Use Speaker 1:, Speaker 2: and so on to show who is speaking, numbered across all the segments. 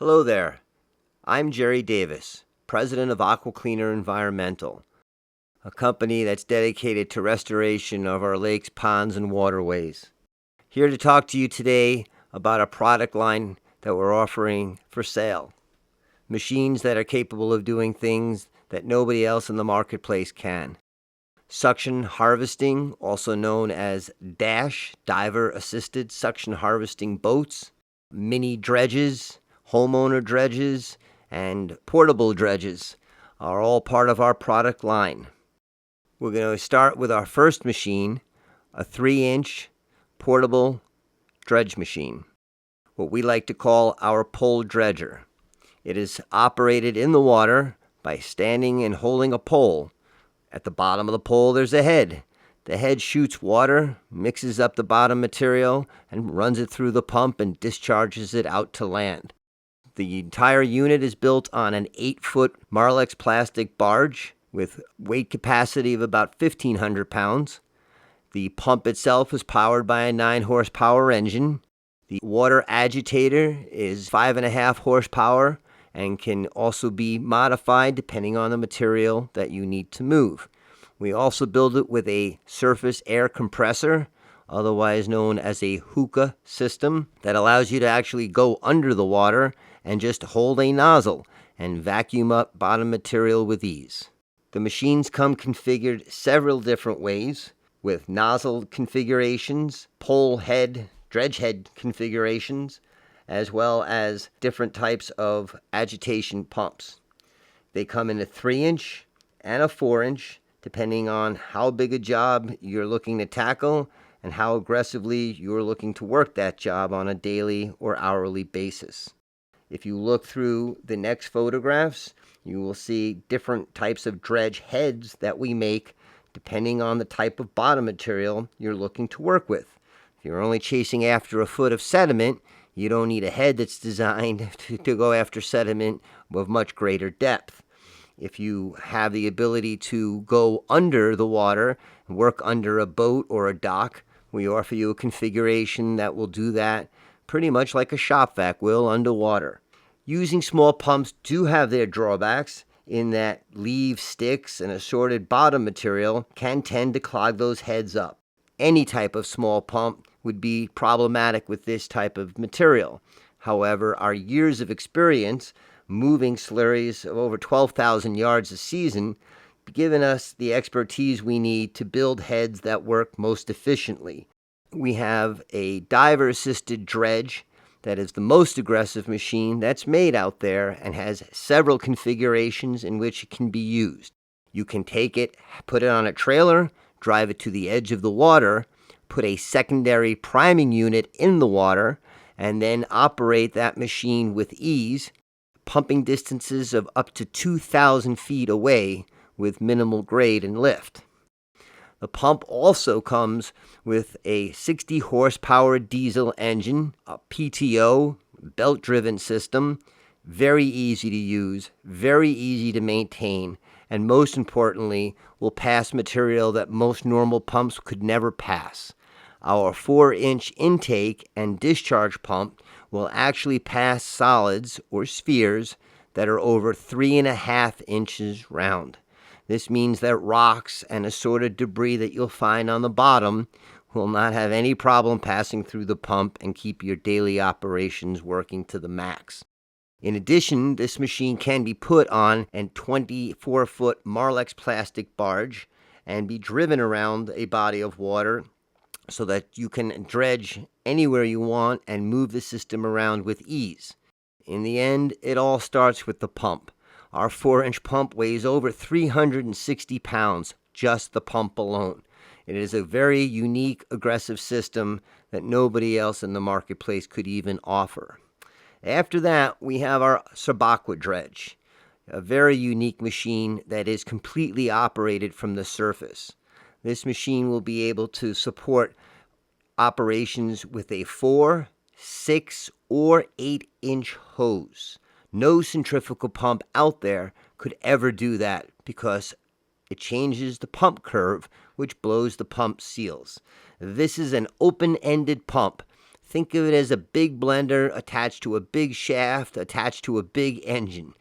Speaker 1: Hello there. I'm Jerry Davis, president of Aqua Cleaner Environmental, a company that's dedicated to restoration of our lakes, ponds, and waterways. Here to talk to you today about a product line that we're offering for sale. Machines that are capable of doing things that nobody else in the marketplace can. Suction harvesting, also known as DASH, diver-assisted suction harvesting boats, mini dredges, homeowner dredges, and portable dredges are all part of our product line. We're going to start with our first machine, a 3-inch portable dredge machine, what we like to call our pole dredger. It is operated in the water by standing and holding a pole. At the bottom of the pole, there's a head. The head shoots water, mixes up the bottom material, and runs it through the pump and discharges it out to land. The entire unit is built on an 8-foot Marlex plastic barge with weight capacity of about 1,500 pounds. The pump itself is powered by a 9-horsepower engine. The water agitator is 5.5 horsepower and can also be modified depending on the material that you need to move. We also build it with a surface air compressor, otherwise known as a hookah system, that allows you to actually go under the water and just hold a nozzle and vacuum up bottom material with ease. The machines come configured several different ways, with nozzle configurations, pole head, dredge head configurations, as well as different types of agitation pumps. They come in a 3-inch and a 4-inch, depending on how big a job you're looking to tackle and how aggressively you're looking to work that job on a daily or hourly basis. If you look through the next photographs, you will see different types of dredge heads that we make depending on the type of bottom material you're looking to work with. If you're only chasing after a foot of sediment, you don't need a head that's designed to go after sediment of much greater depth. If you have the ability to go under the water and work under a boat or a dock, we offer you a configuration that will do that pretty much like a shop vac will underwater. Using small pumps do have their drawbacks in that leaves, sticks, and assorted bottom material can tend to clog those heads up. Any type of small pump would be problematic with this type of material. However, our years of experience moving slurries of over 12,000 yards a season have given us the expertise we need to build heads that work most efficiently. We have a diver-assisted dredge that is the most aggressive machine that's made out there and has several configurations in which it can be used. You can take it, put it on a trailer, drive it to the edge of the water, put a secondary priming unit in the water, and then operate that machine with ease, pumping distances of up to 2,000 feet away with minimal grade and lift. The pump also comes with a 60 horsepower diesel engine, a PTO, belt-driven system, very easy to use, very easy to maintain, and most importantly, will pass material that most normal pumps could never pass. Our 4-inch intake and discharge pump will actually pass solids or spheres that are over 3.5 inches round. This means that rocks and assorted debris that you'll find on the bottom will not have any problem passing through the pump and keep your daily operations working to the max. In addition, this machine can be put on a 24-foot Marlex plastic barge and be driven around a body of water so that you can dredge anywhere you want and move the system around with ease. In the end, it all starts with the pump. Our 4-inch pump weighs over 360 pounds, just the pump alone. It is a very unique, aggressive system that nobody else in the marketplace could even offer. After that, we have our Aqua dredge, a very unique machine that is completely operated from the surface. This machine will be able to support operations with a 4, 6, or 8-inch hose. No centrifugal pump out there could ever do that because it changes the pump curve, which blows the pump seals. This is an open-ended pump, Think of it as a big blender attached to a big shaft, attached to a big engine.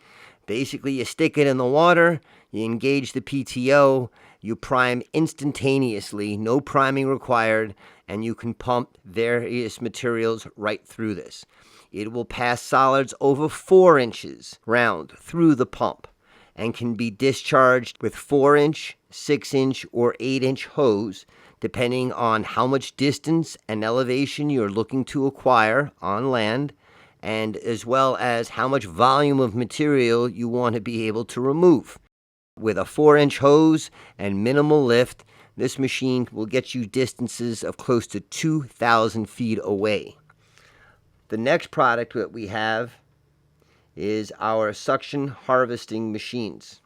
Speaker 1: Basically, you stick it in the water, you engage the PTO, you prime instantaneously, no priming required, and you can pump various materials right through this. It will pass solids over 4 inches round through the pump and can be discharged with 4-inch, 6-inch, or 8-inch hose, depending on how much distance and elevation you're looking to acquire on land, and as well as how much volume of material you want to be able to remove. With a 4-inch hose and minimal lift, this machine will get you distances of close to 2,000 feet away. The next product that we have is our suction harvesting machines.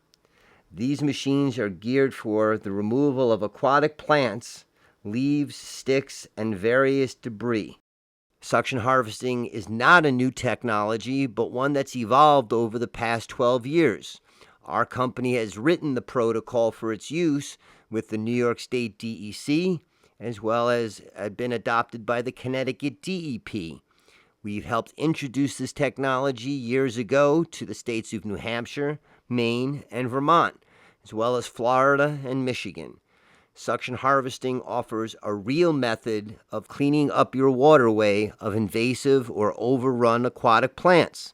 Speaker 1: These machines are geared for the removal of aquatic plants, leaves, sticks, and various debris. Suction harvesting is not a new technology, but one that's evolved over the past 12 years. Our company has written the protocol for its use with the New York State DEC, as well as been adopted by the Connecticut DEP. We've helped introduce this technology years ago to the states of New Hampshire, Maine, and Vermont, as well as Florida and Michigan. Suction harvesting offers a real method of cleaning up your waterway of invasive or overrun aquatic plants.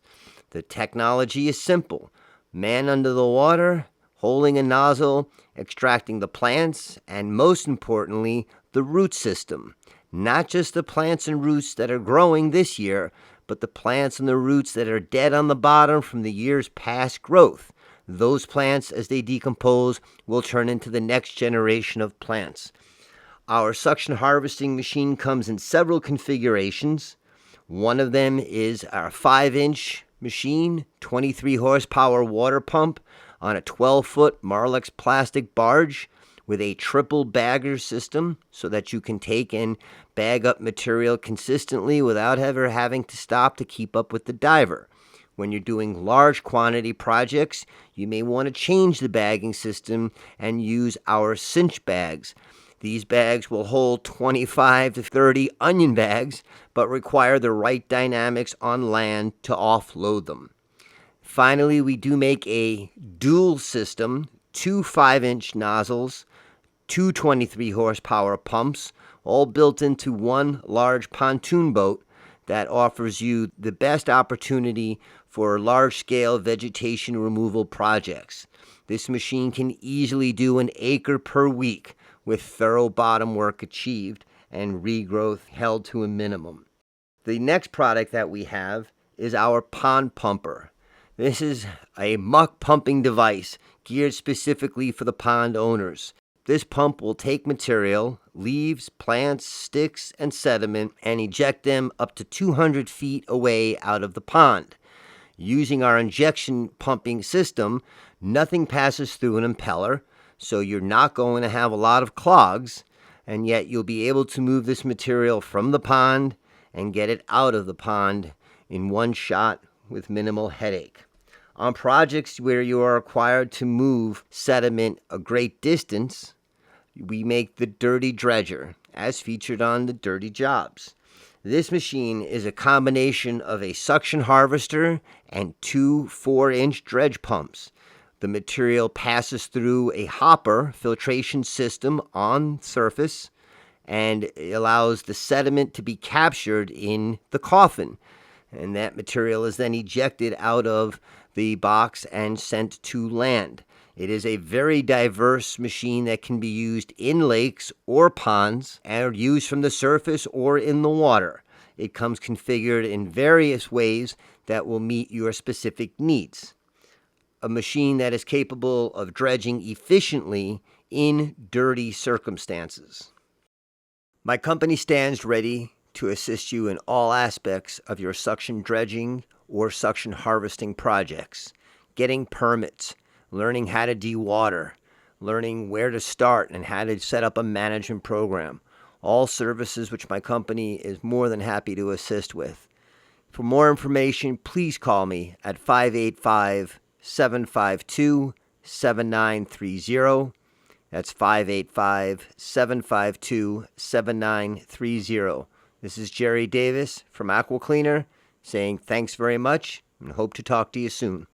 Speaker 1: The technology is simple. Man under the water, holding a nozzle, extracting the plants, and most importantly, the root system. Not just the plants and roots that are growing this year, but the plants and the roots that are dead on the bottom from the year's past growth. Those plants, as they decompose, will turn into the next generation of plants. Our suction harvesting machine comes in several configurations. One of them is our 5-inch machine, 23 horsepower water pump on a 12-foot Marlex plastic barge with a triple bagger system so that you can take and bag up material consistently without ever having to stop to keep up with the diver. When you're doing large quantity projects, you may want to change the bagging system and use our cinch bags. These bags will hold 25 to 30 onion bags, but require the right dynamics on land to offload them. Finally, we do make a dual system, 2 5-inch nozzles, 2 23 horsepower pumps, all built into one large pontoon boat that offers you the best opportunity for large-scale vegetation removal projects. This machine can easily do an acre per week with thorough bottom work achieved and regrowth held to a minimum. The next product that we have is our pond pumper. This is a muck pumping device geared specifically for the pond owners. This pump will take material, leaves, plants, sticks, and sediment and eject them up to 200 feet away out of the pond. Using our injection pumping system, nothing passes through an impeller, so you're not going to have a lot of clogs, and yet you'll be able to move this material from the pond and get it out of the pond in one shot with minimal headache. On projects where you are required to move sediment a great distance, we make the Dirty Dredger, as featured on the Dirty Jobs. This machine is a combination of a suction harvester and 2 4-inch dredge pumps. The material passes through a hopper filtration system on surface, and it allows the sediment to be captured in the coffin. And that material is then ejected out of the box and sent to land. It is a very diverse machine that can be used in lakes or ponds and used from the surface or in the water. It comes configured in various ways that will meet your specific needs. A machine that is capable of dredging efficiently in dirty circumstances. My company stands ready to assist you in all aspects of your suction dredging or suction harvesting projects. Getting permits, learning how to dewater, learning where to start and how to set up a management program. All services which my company is more than happy to assist with. For more information, please call me at 585-752-7930. That's 585-752-7930. This is Jerry Davis from Aqua Cleaner saying thanks very much and hope to talk to you soon.